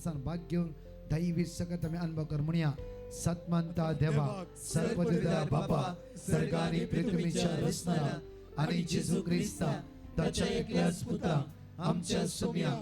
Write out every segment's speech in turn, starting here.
तेरसान भाग घेऊन दैवी सकत आम्ही अनुभव कर म्हणूया. सत्मंता देवा सर्वपिता बापा सर्गानी पृथ्वीच्या रचणारा आणि जेजू ख्रिस्ता त्याच्या एकल्याच पुत्रा आमच्या सुम्या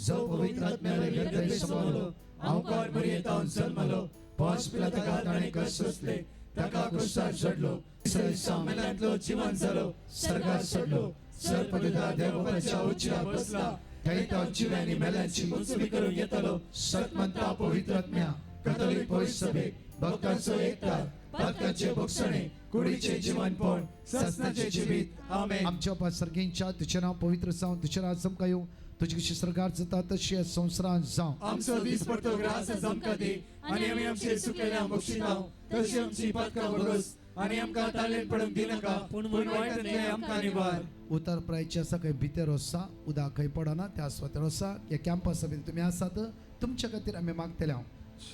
जो पवित्र आत्म्याने हृदय समावलो अवकार मर्यादान जन्मलो पाच पिलातकात आणि कसले ताका क्रुसार चढलो सामेलांतलो जीवन जालो सर्गात चढलो सर्वपिता देवाच्या उच्चार बसला थैता जिव्यांनी मेल्यांची मुक्ती करून येतलो. सत्मंता पवित्र आत्म्या कॅथोलिक पवित्र सभे भक्तांचो एकता पातकाचे भक्षणे कुडीचे जीवनपण सस्नाचे जीवित आमेन. आमच्या पासर्गींच्या तुझे नाव पवित्र जावं तुझे राज चमका येऊ तुझी कशी सरकार जाता तशी संवसारांत जावं. आमचो दीस पडतो ग्रास चमका दी आणि आमी आमचे सुकलेल्या मोक्षितांव तशी आमची पातकां बरोस आणि आमकां ताळेन पडूंक दिनाका पूण वायटांतले आमकां निवार. उतर प्रायचे आसा खंय भितर आसा उदक खंय पडना त्या स्वतर आसा ह्या कॅम्पस सभेत तुमी आसात तुमच्या खातीर आमी मागतले.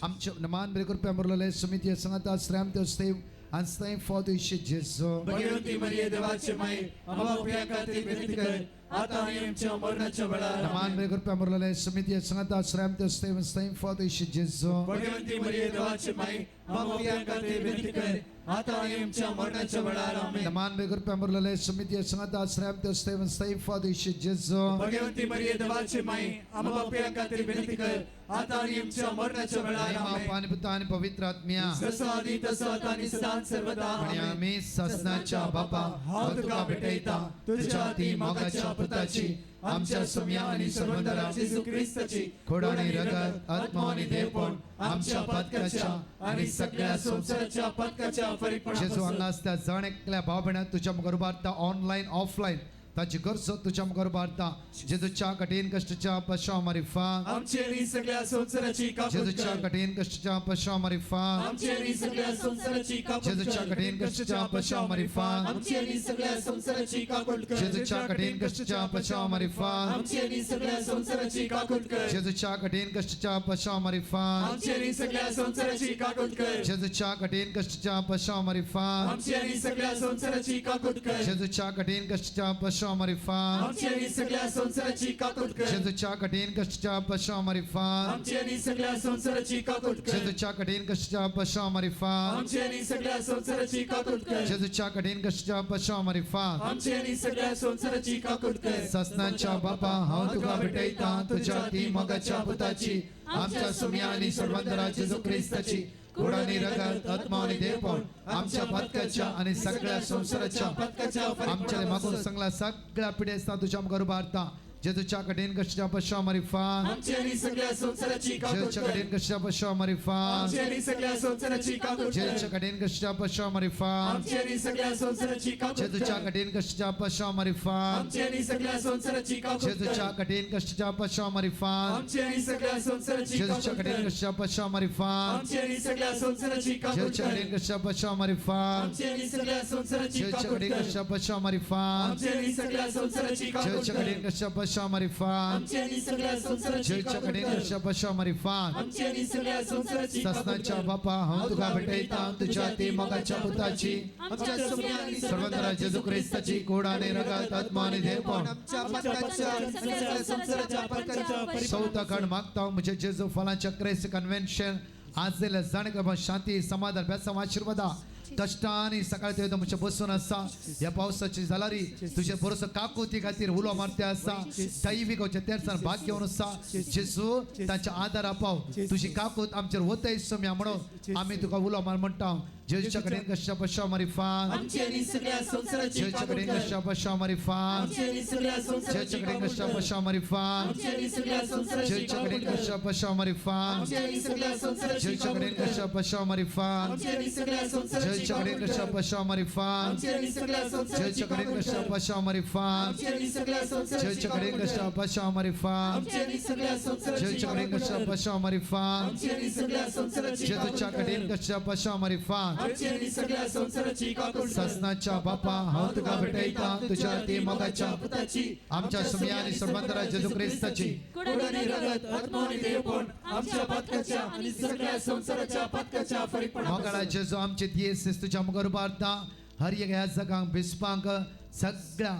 आमचे नमान बरे करपी आमरलेले समिती सांगात आश्रम ते स्तेव आस्ताय फादर जेजू भगवंती मरिये देवाचे माये आम्हा उपया खातीर विनंती कर आता आनी आमच्या मरणाच्या वेळार नमान बरे करपी आमरलेले समिती सांगात आश्रम ते स्तेव आस्ताय फादर जेजू भगवंती मरिये देवाचे माये आम्हा उपया खातीर विनंती कर आता आनी आमच्या मरणाच्या वेळार आमेन. नमान बरे करपी आमरलेले समिती सांगात आश्रम ते स्तेव आस्ताय फादर जेजू भगवंती मरिये देवाचे माये आम्हा उपया खातीर विनंती कर आता आनी आमच्या मरणाच्या वेळार आमेन. पानी पिता आणि पवित्र आत्म्या जसो आदी तसो आता आनी सदां सर्वदा आणि आमेन. आम्ही ससनाच्या बापा हांव तुका भेटयता तुझ्या ती मोगाच्या पुताची आमच्या सुम्या आणि सर्वंतरा जेजू ख्रिस्ताची खोड आणि रगत आत्मा आणि देवपण आमच्या पातकाच्या आणि सगळ्या संसाराच्या पातकाच्या फरीकपणा जेजू हांगा आसता जण एकल्या भाव भयणां तुझ्या मुखार उबारता ऑनलाइन ऑफलाइन ताची गरज तुझ्या मुखार उबारता. जेजूच्या कठीण कष्टाच्या पश्चाव मारिफा आमचे आणि सगळ्या संसाराची कापूट जेजूच्या कर. कठीण कष्टाच्या पश्चाव मारिफा आमचे आणि सगळ्या संसाराची कापूट जेजूच्या कर. कठीण कष्टाच्या पश्चाव मारिफा आमचे आणि सगळ्या संसाराची कापूट कर. जेजूच्या कठीण कष्टाच्या पश्चाव मारिफा आमचे आणि सगळ्या संसाराची कापूट कर. जेजूच्या कठीण कष्टाच्या पश्चाव मारिफा आमचे आणि सगळ्या संसाराची कापूट कर. जेजूच्या कठीण कष्टाच्या पश्चाव मारिफा आमचे आणि सगळ्या संसाराची कापूट कर. जेजूच्या कठीण कष्टाच्या पश्चाव मारिफा आमचे आणि सगळ्या संसाराची कापूट कर. जेजूच्या कठीण कष्टाच्या पश्चाव मारिफा आमचे आणि सगळ्या संसाराची कापूट कर. जेजूच्या कठीण कष्टाच्या पश्चाव मारिफा आमचे आणि सगळ्या संसाराची कापूट कर. जेजूच्या कठीण कष्टाच्या पश्चाव मारिफा आमचे आणि सगळ्या संसाराची कापूट कर. ससनाच्या बापा हांव तुका भेटयता तुझ्या ती मोगाच्या पुताची आमच्या सुम्या आणि सर्वंतरा जेजू ख्रिस्ताची खोड आणि रगत आत्मा आणि देवपण आमच्या पातकाच्या आणि सगळ्या संसाराच्या पातकाच्या आमच्या मागून सांगला सगळ्या पिढी असता तुझ्या मुखार उबारता. जेजूच्या कठीण कष्टाच्या पश्चाव मारिफा आमचे आणि सगळ्या संसाराची कापूट जेजूच्या कर. कठीण कष्टाच्या पश्चाव मारिफा आमचे आणि सगळ्या संसाराची कापूट कर. जेजूच्या कठीण कष्टाच्या पश्चाव मारिफा आमचे आणि सगळ्या संसाराची कापूट जेजूच्या कर. कठीण कष्टाच्या पश्चाव मारिफा आमचे आणि सगळ्या संसाराची कापूट कर. जेजूच्या कठीण कष्टाच्या पश्चाव मारिफा आमचे आणि सगळ्या संसाराची जेजूच्या कापूट कठीण कर. कष्टाच्या पश्चाव मारिफा आमचे आणि सगळ्या संसाराची कापूट जेजूच्या कर. कठीण कष्टाच्या पश्चाव मारिफा आमचे आणि सगळ्या संसाराची जेजूच्या कापूट कठीण कर. कष्टाच्या पश्चाव मारिफा आमचे आणि सगळ्या संसाराची कापूट जेजूच्या कर. कठीण कष्टाच्या पश्चाव मारिफा आमचे आणि सगळ्या संसाराची जेजूच्या कापूट कठीण कर. कष्टाच्या पश्चाव मारिफा आमचे आणि सगळ्या संसाराची कापूट ससनाच्या कर. बापा हांव तुका भेटयता तुझ्या ती मोगाच्या पुताची आमच्या सुम्या आणि सर्वंतरा जेजू ख्रिस्ताची खोड आणि रगत आत्मा आणि देवपण आमच्या पातकाच्या आणि सगळ्या संसाराच्या पातकाच्या चौथा खंड मागता म्हणजे जेजू फलांच्या क्रेस कन्व्हेन्शन आज दिल्या जाणक शांती समाधान बेसम आशीर्वादा कष्टाने सकाळी ते म्हणजे बसून असा या पावसाची जालारी तुझे बरोस काकुती खातीर उलो मारते असा दैविक तेरसान भाग घेवन असा जेजू तांच्या आदार आपाव तुझी काकूत आमचेर वतय सम्या म्हणून आमी तुका उलो मार म्हणटा. जेजूच्या कडेन कशा पश्चा मारिफा आमचे आणि सगळ्या संसाराची जेजूच्या कापूट कडेन कर. कशा पश्चा मारिफा आमचे आणि सगळ्या संसाराची जेजूच्या कडेन कापूट कशा कर. पश्चा मारिफा आमचे आणि सगळ्या संसाराची जेजूच्या कापूट कडेन कर. कशा पश्चा मारिफा आमचे आणि सगळ्या संसाराची जेजूच्या कापूट कडेन कर. कशा पश्चा मारिफा आमचे आणि सगळ्या संसाराची जेजूच्या कडेन कापूट कशा कर. पश्चा मारिफा आमचे आणि सगळ्या संसाराची जेजूच्या कडेन कापूट कशा कर. पश्चा मारिफा आमचे आणि सगळ्या संसाराची जेजूच्या कडेन कापूट कशा कर. पश्चा मारिफा आमचे आणि सगळ्या संसाराची जेजूच्या कडेन कापूट कशा कर. पश्चा मारिफा आमचे आणि सगळ्या संसाराची जेजूच्या कापूट कडेन कर. कशा पश्चा मारिफा आमचे आणि सगळ्या संसाराची कापूट कर. ससनाच्या बापा हांव तुका भेटयता तुझ्या ती मोगाच्या पुताची आमच्या सुम्या आणि सर्वंतरा जेजू ख्रिस्ताची खोड आणि रगत आत्मा आणि देवपण आमच्या पातकाच्या आणि सगळ्या संसाराच्या पातकाच्या फरीकपणा मोगाळा जेजू आमचे दियेस तुझ्या मुखार उबारता हर एक ह्या जगांक भिसपांक सगळ्या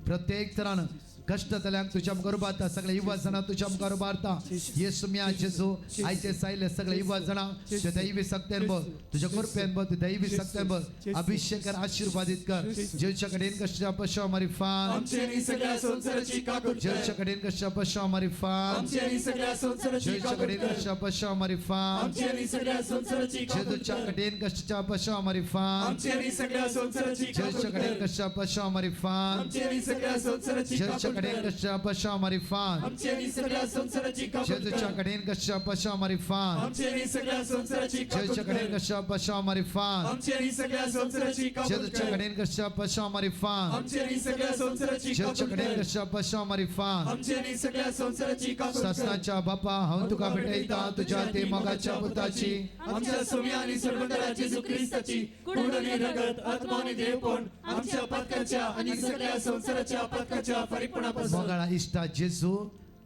प्रत्येक तरान कष्ट तल्यांक तुझ्या मुखार उबारता सगळे युवा जाणां तुझ्या मुखार उबारता येसू मिया जेजू आयचे सायले सगळे युवा जाणां तुझ्या दैवी सक्तेन बघ तुझ्या कृपेन बघ दैवी सक्तेन बघ अभिषेक कर आशीर्वादित कर जेच्या कडेन कष्टाच्या पशा मारी फान आमची आणि सगळ्या संसाराची काकूट कर. जेच्या कडेन कष्टाच्या पशा मारी फान आमची आणि सगळ्या संसाराची जेच्या काकूट कडेन कर. कष्टाच्या पशा मारी फान आमची आणि सगळ्या संसाराची काकूट जेजूच्या कर. कडेन कष्टाच्या पशा मारी फान आमची आणि सगळ्या संसाराची काकूट जेच्या कडेन कर. कष्टाच्या पशा मारी फान आमची आणि सगळ्या संसाराची जेच्या काकूट कडेन कर. कष्टाच्या पशा मारी फान आमची आणि सगळ्या संसाराची काकूट जेजूच्या कर. कडेन कष्टाच्या पशा मारी फान आमची आणि सगळ्या संसाराची काकूट जेच्या कडेन कर. कष्टाच्या पशा मारी फान आमची आणि सगळ्या संसाराची काकूट जेजूच्या कर. कडेन कष्टाच्या पशा मारी फान आमची आणि सगळ्या संसाराची जेच्या काकूट कडेन कर. कष्टाच्या पशा मारी फान आमची आणि सगळ्या संसाराची काकूट कर. ससनाच्या बापा हांव तुका भेटयता तुझ्या ते मोगाच्या पुताची आमच्या सोम्या आणि सर्वंतराची जेजू ख्रिस्ताची खूण आणि रगत आत्मा आणि देवपण आमच्या पथकाच्या आणि सगळ्या संसाराच्या पथकाच्या परिपूर्णापासून मोगाळा इष्टा जेजू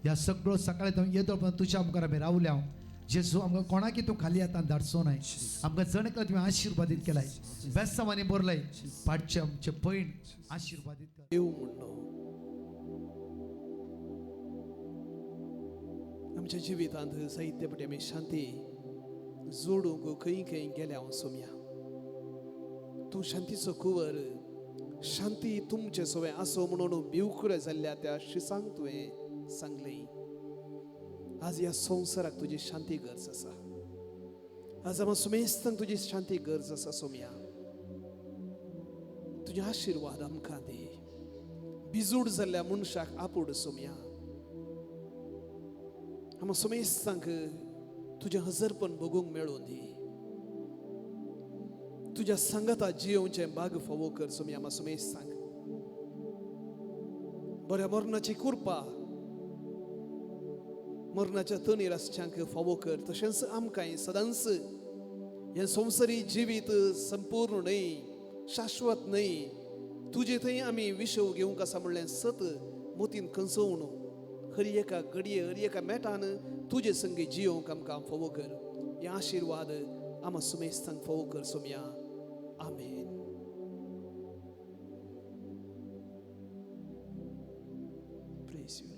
ह्या सगळो सकाळी तो येतो पण तुझ्या मुखार आमी रावल्या जेजू आमकां कोणाकी तूं खाली आतां धाडचो न्हय आमकां जण एकलो तुवें आशिर्वादीत केलाय बेस्तांवांनी बरलय फाटचे आमचे पैण आशिर्वादीत कर देव म्हणणं आमच्या जिवितांत साहित्य पटे आमी शांती जोडूंक खंय खंय गेल्या हांव सोम्या तूं शांतीचो कुंवर शांती तुमचे सवय आसो म्हणून भिवकुळे जाल्ल्या त्या शिसांक तुवें सांगलें आज ह्या संवसाराक तुजी शांती गरज आसा आज आमकां सुमेस्तांक तुजी शांती गरज आसा सोम्या तुजे आशिर्वाद आमकां दी बिजूड जाल्ल्या मनशाक आपूड सोम्या आमकां सुमेस्तांक तुजें हजरपण बगूंक मेळून दी तुज्या सांगाता जियोवचें भाग फावो कर सोम्या आमकां सुमेस्तांक बऱ्या मरणाची कृपा मरणाच्या तणीर आसच्यांक फावो कर तशेंच आमकांय सदांच हें संवसारी जिवीत संपूर्ण न्हय शाश्वत न्हय तुजे थंय आमी विशव घेवंक आसा म्हणलें सत मोतीन कंसवून हर एका घडये हर एका मेटान तुजे संगी जियोवंक आमकां फावो कर हे आशिर्वाद आमकां सुमेस्तांक फावो कर सोम्या आमेन Praise you.